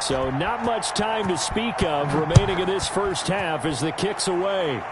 So not much time to speak of remaining in this first half as the kick's away.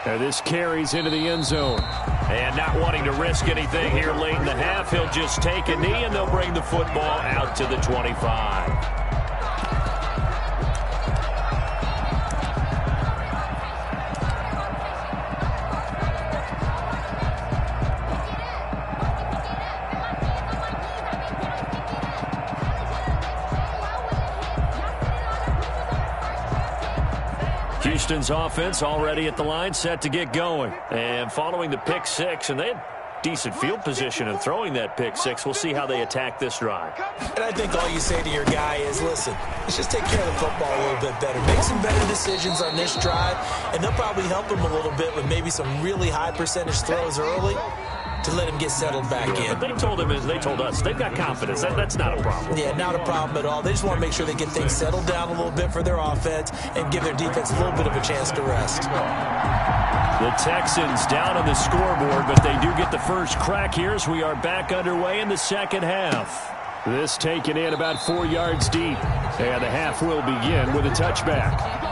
And this carries into the end zone. And not wanting to risk anything here late in the half, he'll just take a knee and they'll bring the football out to the 25. Houston's offense already at the line, set to get going. And following the pick six, and they had decent field position in throwing that pick six. We'll see how they attack this drive. And I think all you say to your guy is, listen, let's just take care of the football a little bit better. Make some better decisions on this drive, and they'll probably help him a little bit with maybe some really high percentage throws early to let him get settled back in. They told us, they've got confidence. That's not a problem. Yeah, not a problem at all. They just want to make sure they get things settled down a little bit for their offense and give their defense a little bit of a chance to rest. The Texans down on the scoreboard, but they do get the first crack here as we are back underway in the second half. This taken in about 4 yards deep, and the half will begin with a touchback.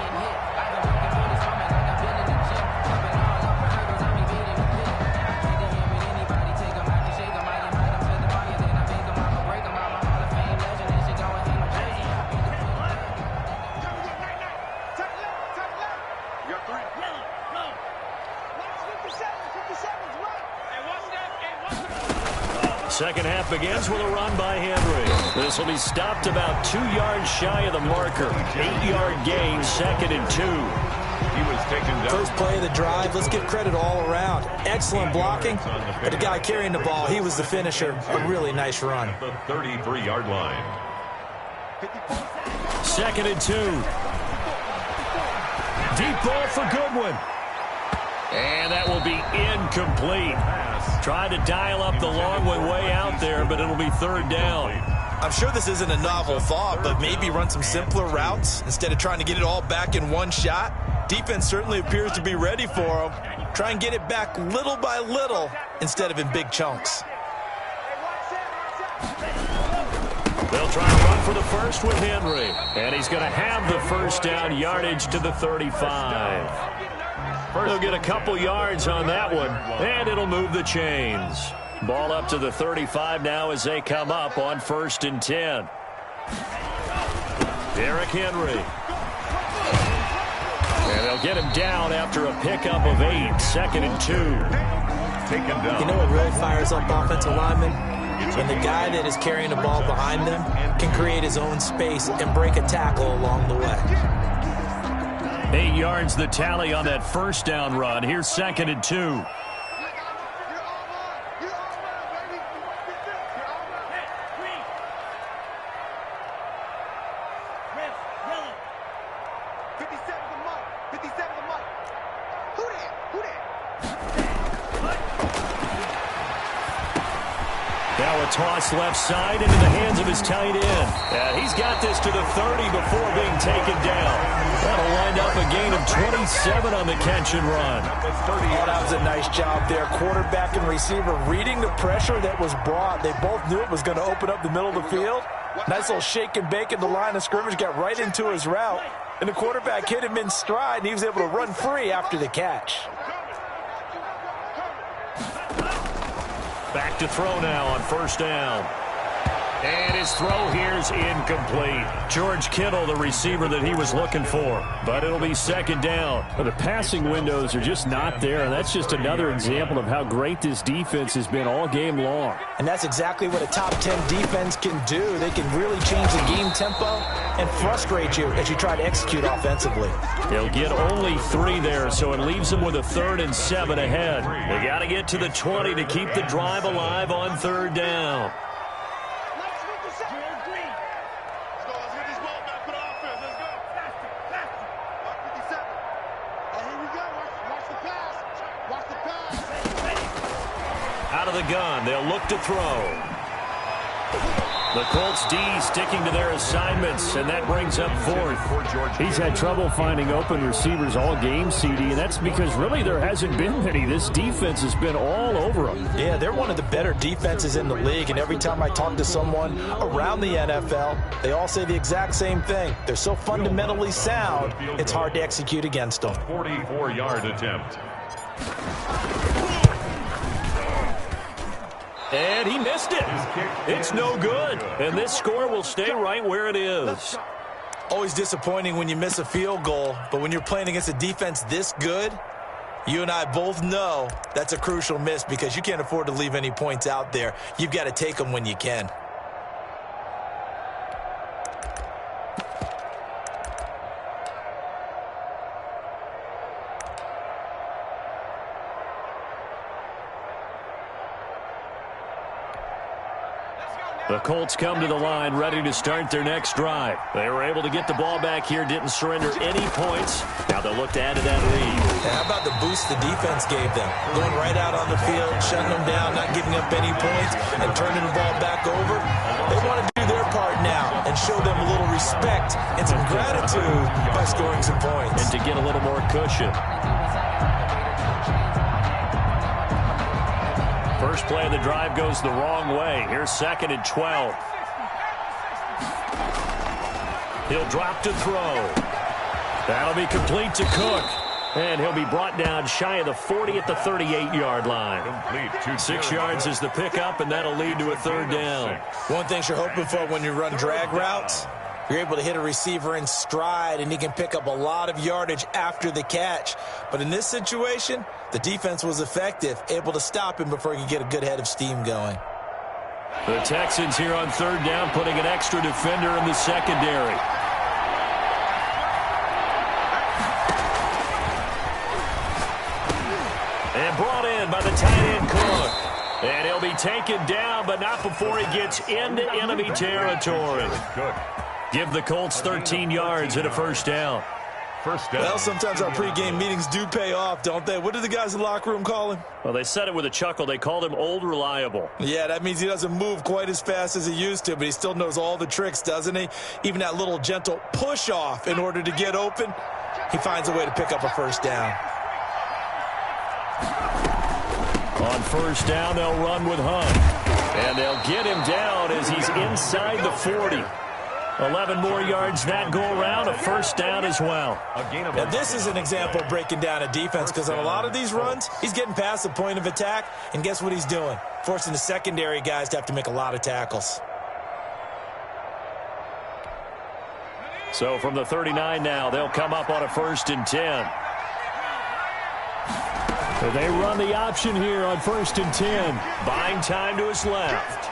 Second half begins with a run by Henry. This will be stopped about 2 yards shy of the marker. 8-yard gain, 2nd and 2. He was taken down. First play of the drive, let's give credit all around. Excellent blocking, but the guy carrying the ball, he was the finisher. A really nice run. The 33-yard line. 2nd and 2. Deep ball for Goodwin. And that will be incomplete. Trying to dial up the long one way out there, but it'll be third down. I'm sure this isn't a novel thought, but maybe run some simpler routes instead of trying to get it all back in one shot. Defense certainly appears to be ready for him. Try and get it back little by little instead of in big chunks. They'll try to run for the first with Henry. And he's going to have the first down, yardage to the 35. They'll get a couple yards on that one, and it'll move the chains. Ball up to the 35 now as they come up on 1st and 10. Derrick Henry. And they'll get him down after a pickup of 8, 2nd and 2. Taken down. You know what really fires up offensive linemen? When the guy that is carrying the ball behind them can create his own space and break a tackle along the way. 8 yards the tally on that first down run. Here's 2nd and 2. Now a toss left side into the hands of his tight end. And he's got this to the 30 before being taken down. That'll wind up a gain of 27 on the catch and run. Oh, that was a nice job there. Quarterback and receiver reading the pressure that was brought. They both knew it was going to open up the middle of the field. Nice little shake and bake at the line of scrimmage, got right into his route. And the quarterback hit him in stride, and he was able to run free after the catch. Back to throw now on 1st down. And his throw here's incomplete. George Kittle, the receiver that he was looking for. But it'll be 2nd down. Well, the passing windows are just not there, and that's just another example of how great this defense has been all game long. And that's exactly what a top 10 defense can do. They can really change the game tempo and frustrate you as you try to execute offensively. They'll get only 3 there, so it leaves them with a 3rd and 7 ahead. They got to get to the 20 to keep the drive alive on 3rd down. Out of the gun, they'll look to throw. The Colts D sticking to their assignments, and that brings up fourth. He's had trouble finding open receivers all game, CD, and that's because really there hasn't been many. This defense has been all over them. Yeah, they're one of the better defenses in the league, and every time I talk to someone around the NFL, they all say the exact same thing. They're so fundamentally sound, it's hard to execute against them. 44-yard attempt. And he missed it. It's no good. And this score will stay right where it is. Always disappointing when you miss a field goal, but when you're playing against a defense this good, you and I both know that's a crucial miss because you can't afford to leave any points out there. You've got to take them when you can. The Colts come to the line ready to start their next drive. They were able to get the ball back here, didn't surrender any points. Now they'll look to add to that lead. And how about the boost the defense gave them? Going right out on the field, shutting them down, not giving up any points, and turning the ball back over. They want to do their part now and show them a little respect and some gratitude by scoring some points. And to get a little more cushion. First play of the drive goes the wrong way. Here's 2nd and 12. He'll drop to throw. That'll be complete to Cook. And he'll be brought down shy of the 40 at the 38-yard line. 6 yards is the pickup, and that'll lead to a 3rd down. One thing you're hoping for when you run drag routes, you're able to hit a receiver in stride, and he can pick up a lot of yardage after the catch. But in this situation, the defense was effective, able to stop him before he could get a good head of steam going. The Texans here on 3rd down, putting an extra defender in the secondary. And brought in by the tight end Cook. And he'll be taken down, but not before he gets into enemy territory. Give the Colts 13 yards and a 1st down. Well, sometimes our pregame meetings do pay off, don't they? What do the guys in the locker room call him? Well, they said it with a chuckle. They called him Old Reliable. Yeah, that means he doesn't move quite as fast as he used to, but he still knows all the tricks, doesn't he? Even that little gentle push-off in order to get open, he finds a way to pick up a 1st down. On 1st down, they'll run with Hunt. And they'll get him down as he's inside the 40. 11 more yards that go around, a 1st down as well. Now, this is an example of breaking down a defense because on a lot of these runs, he's getting past the point of attack, and guess what he's doing? Forcing the secondary guys to have to make a lot of tackles. So from the 39 now, they'll come up on a 1st and 10. So they run the option here on 1st and 10. Buying time to his left.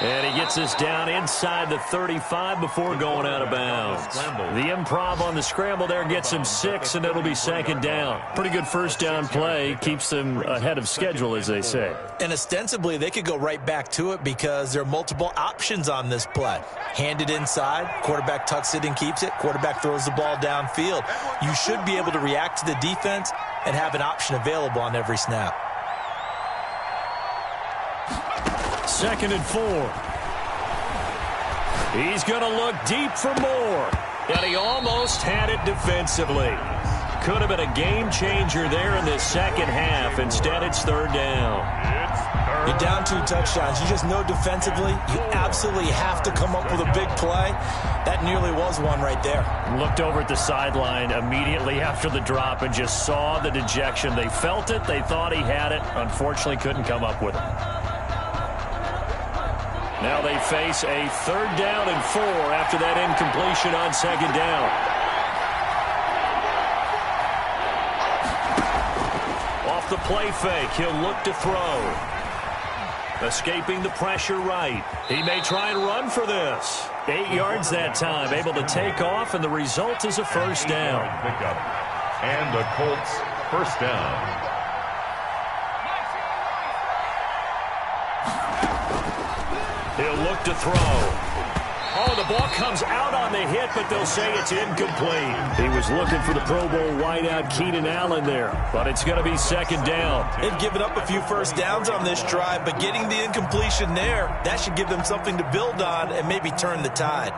And he gets this down inside the 35 before going out of bounds. The improv on the scramble there gets him 6, and it'll be 2nd down. Pretty good 1st down play. Keeps them ahead of schedule, as they say. And ostensibly, they could go right back to it because there are multiple options on this play. Hand it inside, quarterback tucks it and keeps it, quarterback throws the ball downfield. You should be able to react to the defense and have an option available on every snap. 2nd and 4. He's going to look deep for more. And he almost had it defensively. Could have been a game changer there in this 2nd half. Instead, it's 3rd down. You're down 2 touchdowns. You just know defensively you absolutely have to come up with a big play. That nearly was one right there. Looked over at the sideline immediately after the drop and just saw the dejection. They felt it. They thought he had it. Unfortunately, couldn't come up with it. Now they face a 3rd down and 4 after that incompletion on 2nd down. Off the play fake, he'll look to throw. Escaping the pressure right. He may try and run for this. 8 yards that time, able to take off, and the result is a 1st down. And the Colts 1st down. He'll look to throw. Oh, the ball comes out on the hit, but they'll say it's incomplete. He was looking for the Pro Bowl wideout Keenan Allen there, but it's going to be second down. They've given up a few first downs on this drive, but getting the incompletion there, that should give them something to build on and maybe turn the tide.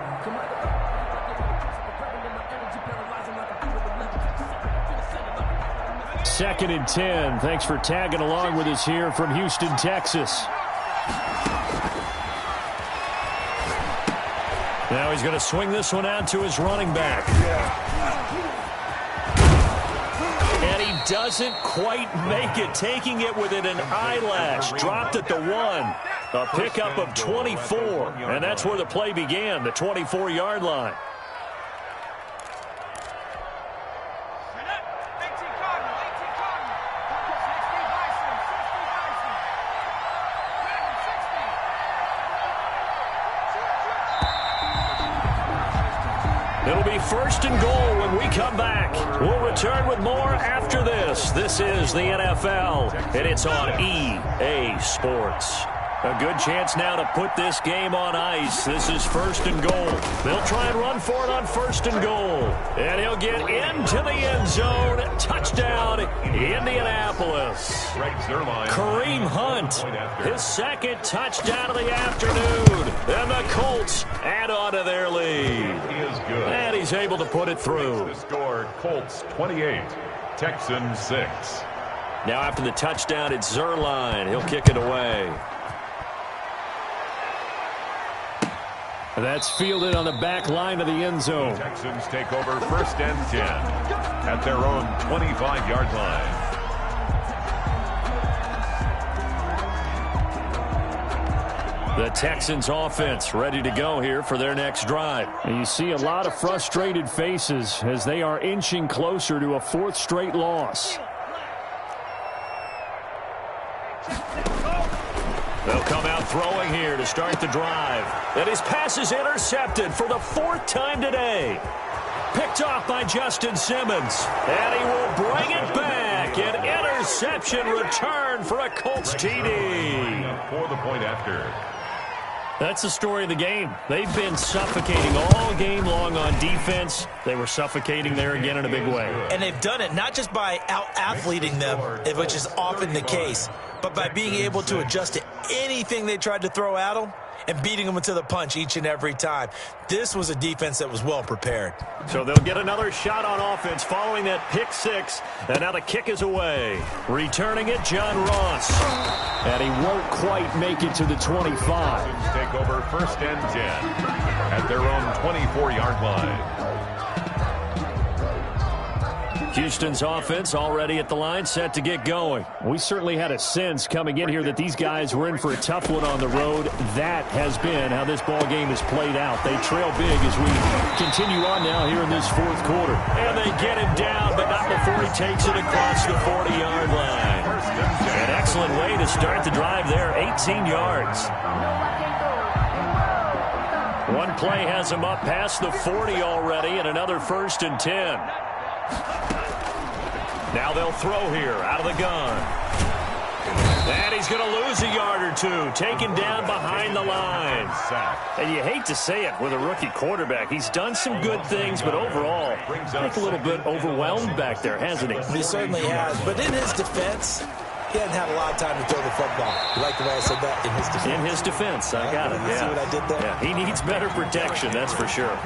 Second and 10. Thanks for tagging along with us here from Houston, Texas. Now he's going to swing this one out to his running back. And he doesn't quite make it, taking it within an eyelash. Dropped at the 1. A pickup of 24. And that's where the play began, the 24-yard line. It'll be first and goal when we come back. We'll return with more after this. This is the NFL, and it's on EA Sports. A good chance now to put this game on ice. This is first and goal. They'll try and run for it on first and goal. And he'll get into the end zone. Touchdown, Indianapolis. Kareem Hunt, his second touchdown of the afternoon. And the Colts add on to their lead. He is good. And he's able to put it through. The score, Colts 28, Texans 6. Now after the touchdown, it's Zerline. He'll kick it away. That's fielded on the back line of the end zone. The Texans take over first and 10 at their own 25-yard line. The Texans offense ready to go here for their next drive. And you see a lot of frustrated faces as they are inching closer to a 4th straight loss. They'll come out throwing here to start the drive. And his pass is intercepted for the 4th time today. Picked off by Justin Simmons. And he will bring it back. An interception return for a Colts TD. For the point after. That's the story of the game. They've been suffocating all game long on defense. They were suffocating there again in a big way. And they've done it not just by out-athleting them, which is often the case, but by being able to adjust to anything they tried to throw at them and beating them into the punch each and every time. This was a defense that was well prepared. So they'll get another shot on offense following that pick 6. And now the kick is away. Returning it, John Ross. And he won't quite make it to the 25. Take over first and 10 at their own 24-yard line. Houston's offense already at the line, set to get going. We certainly had a sense coming in here that these guys were in for a tough one on the road. That has been how this ball game has played out. They trail big as we continue on now here in this 4th quarter. And they get him down, but not before he takes it across the 40-yard line. An excellent way to start the drive there, 18 yards. One play has him up past the 40 already, and another first and 10. Now they'll throw here out of the gun. And he's going to lose a yard or two, taken down behind the line. And you hate to say it with a rookie quarterback. He's done some good things, but overall, I think a little bit overwhelmed back there, hasn't he? He certainly has. But in his defense, he hasn't had a lot of time to throw the football. You like the way I said that? In his defense. In his defense, I got it. You see what I did there? Yeah, he needs better protection, that's for sure.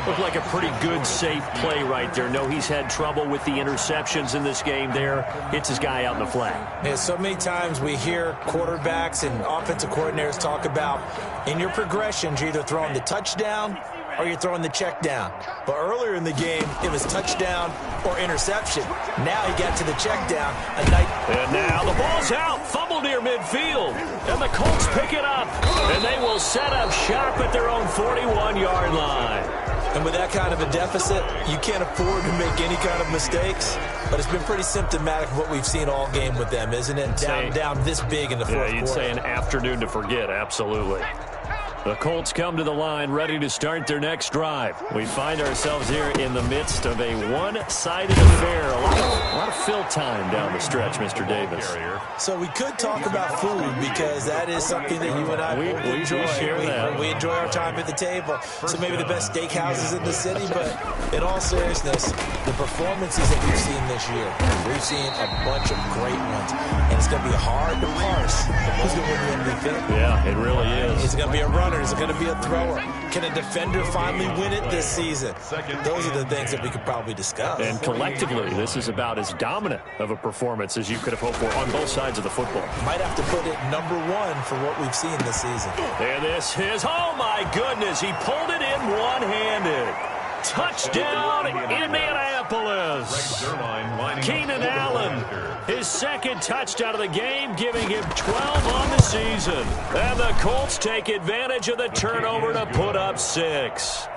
Looked like a pretty good, safe play right there. No, he's had trouble with the interceptions in this game there. Hits his guy out in the flat. Yeah, so many times we hear quarterbacks and offensive coordinators talk about in your progressions, you're either throwing the touchdown or you're throwing the check down. But earlier in the game, it was touchdown or interception. Now he got to the check down. And now the ball's out. Fumble near midfield. And the Colts pick it up. And they will set up shop at their own 41-yard line. And with that kind of a deficit, you can't afford to make any kind of mistakes. But it's been pretty symptomatic of what we've seen all game with them, isn't it? Down this big in the fourth quarter. You'd say an afternoon to forget, absolutely. The Colts come to the line ready to start their next drive. We find ourselves here in the midst of a one-sided affair. A lot of fill time down the stretch, Mr. Davis. So we could talk about food because that is something that you and I both enjoy. We share that. We enjoy our time at the table. So maybe the best steakhouses in the city, but in all seriousness, the performances that we've seen this year, we've seen a bunch of great ones. And it's going to be hard to parse who's going to win the MVP. Yeah, it really is. Is it going to be a runner? Is it going to be a thrower? Can a defender finally win it this season? Those are the things that we could probably discuss. And collectively, this is about as dominant of a performance as you could have hoped for on both sides of the football. Might have to put it #1 for what we've seen this season. And this is, oh my goodness, he pulled it in one-handed. Touchdown, Indianapolis. Keenan Allen, his second touchdown of the game, giving him 12 on the season. And the Colts take advantage of the turnover to put up 6.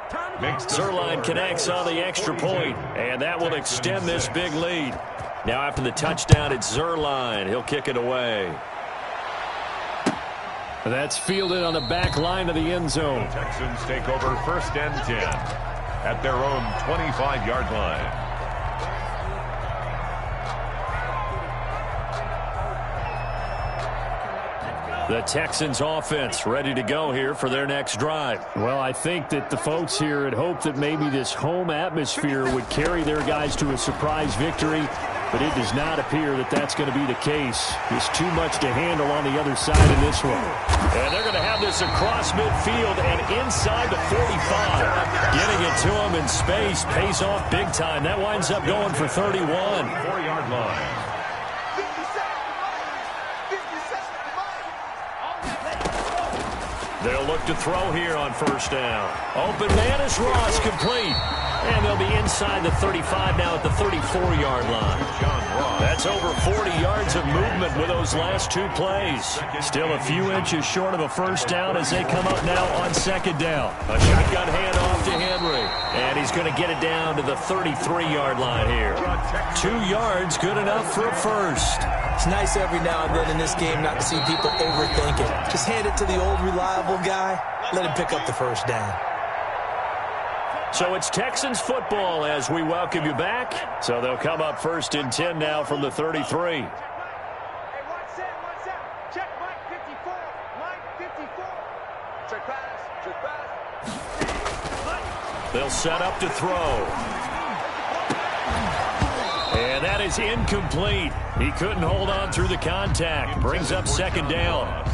Zerline connects on the extra point, and that will extend this big lead. Now after the touchdown, it's Zerline. He'll kick it away. That's fielded on the back line of the end zone. The Texans take over 1st and 10 at their own 25-yard line. The Texans offense ready to go here for their next drive. Well, I think that the folks here had hoped that maybe this home atmosphere would carry their guys to a surprise victory, but it does not appear that that's going to be the case. There's too much to handle on the other side in this one. And they're going to have this across midfield and inside the 45. Getting it to him in space pays off big time. That winds up going for 31. 4-yard line. They'll look to throw here on 1st down. Open man is Ross, complete. And they'll be inside the 35 now at the 34-yard line. That's over 40 yards of movement with those last 2 plays. Still a few inches short of a 1st down as they come up now on 2nd down. A shotgun handoff to Henry. And he's going to get it down to the 33-yard line here. 2 yards, good enough for a 1st. It's nice every now and then in this game not to see people overthink it. Just hand it to the old reliable guy. Let him pick up the 1st down. So it's Texans football as we welcome you back. So they'll come up 1st and 10 now from the 33. Check Mike 54. Mike 54. Check pass. Check pass. They'll set up to throw. And that is incomplete. He couldn't hold on through the contact. Brings up 2nd down.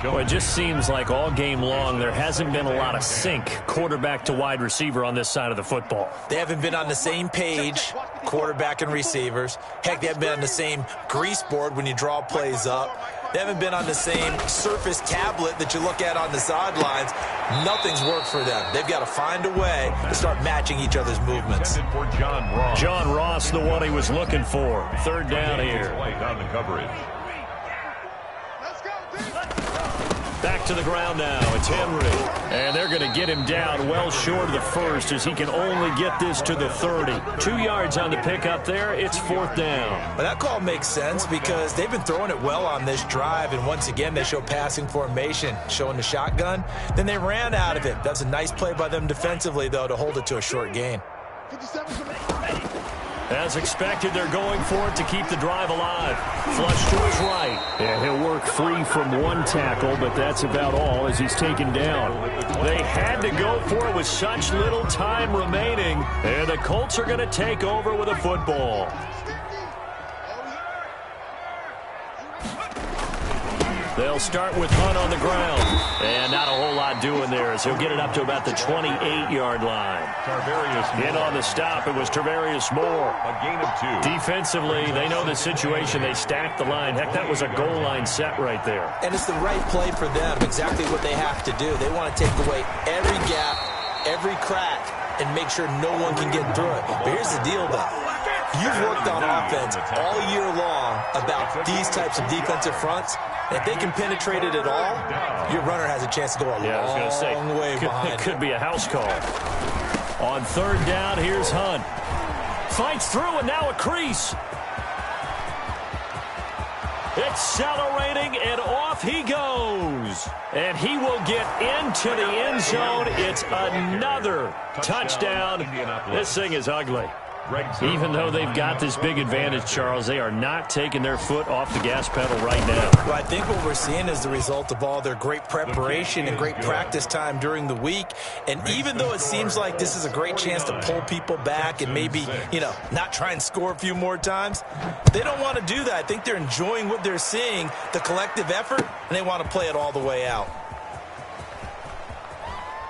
Well, it just seems like all game long there hasn't been a lot of sync quarterback to wide receiver on this side of the football. They haven't been on the same page, quarterback and receivers. Heck, they haven't been on the same grease board when you draw plays up. They haven't been on the same surface tablet that you look at on the sidelines. Nothing's worked for them. They've got to find a way to start matching each other's movements. John Ross, the one he was looking for. 3rd down here. On the coverage. Back to the ground now. It's Henry. And they're going to get him down well short of the 1st as he can only get this to the 30. 2 yards on the pickup there. It's 4th down. But that call makes sense because they've been throwing it well on this drive, and once again they show passing formation, showing the shotgun. Then they ran out of it. That's a nice play by them defensively, though, to hold it to a short gain. As expected, they're going for it to keep the drive alive. Flush to his right. And he'll work free from 1 tackle, but that's about all as he's taken down. They had to go for it with such little time remaining, and the Colts are going to take over with a football. They'll start with Hunt on the ground. And not a whole lot doing there as he'll get it up to about the 28-yard line. In on the stop, it was Tarvarius Moore. A gain of 2. Defensively, they know the situation. They stacked the line. Heck, that was a goal line set right there. And it's the right play for them, exactly what they have to do. They want to take away every gap, every crack, and make sure no one can get through it. But here's the deal, though. You've worked on offense all year long about these types of defensive fronts. If they can penetrate it at all, your runner has a chance to go a long way behind. It could be a house call. On 3rd down, here's Hunt. Fights through, and now a crease. Accelerating, and off he goes. And he will get into the end zone. It's another touchdown. This thing is ugly. Even though they've got this big advantage, Charles, they are not taking their foot off the gas pedal right now. Well, I think what we're seeing is the result of all their great preparation and great practice time during the week. And even though it seems like this is a great chance to pull people back and maybe, not try and score a few more times, they don't want to do that. I think they're enjoying what they're seeing, the collective effort, and they want to play it all the way out.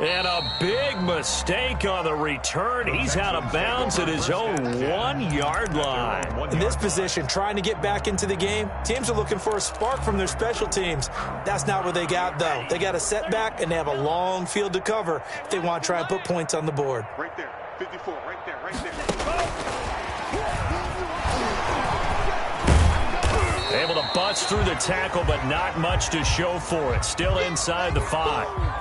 And a big mistake on the return. He's out of bounds at his own 1-yard line. In this position, trying to get back into the game, teams are looking for a spark from their special teams. That's not what they got, though. They got a setback, and they have a long field to cover if they want to try and put points on the board. Right there, 54, right there, right there. Able to bust through the tackle, but not much to show for it. Still inside the 5.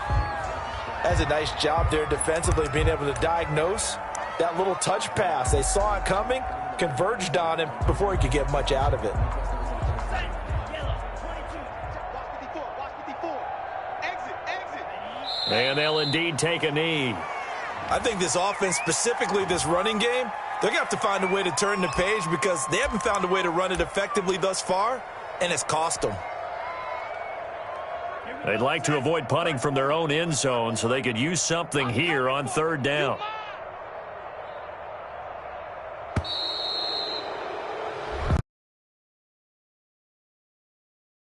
That's a nice job there defensively, being able to diagnose that little touch pass. They saw it coming, converged on him before he could get much out of it. And they'll indeed take a knee. I think this offense, specifically this running game, they're going to have to find a way to turn the page because they haven't found a way to run it effectively thus far, and it's cost them. They'd like to avoid punting from their own end zone so they could use something here on 3rd down.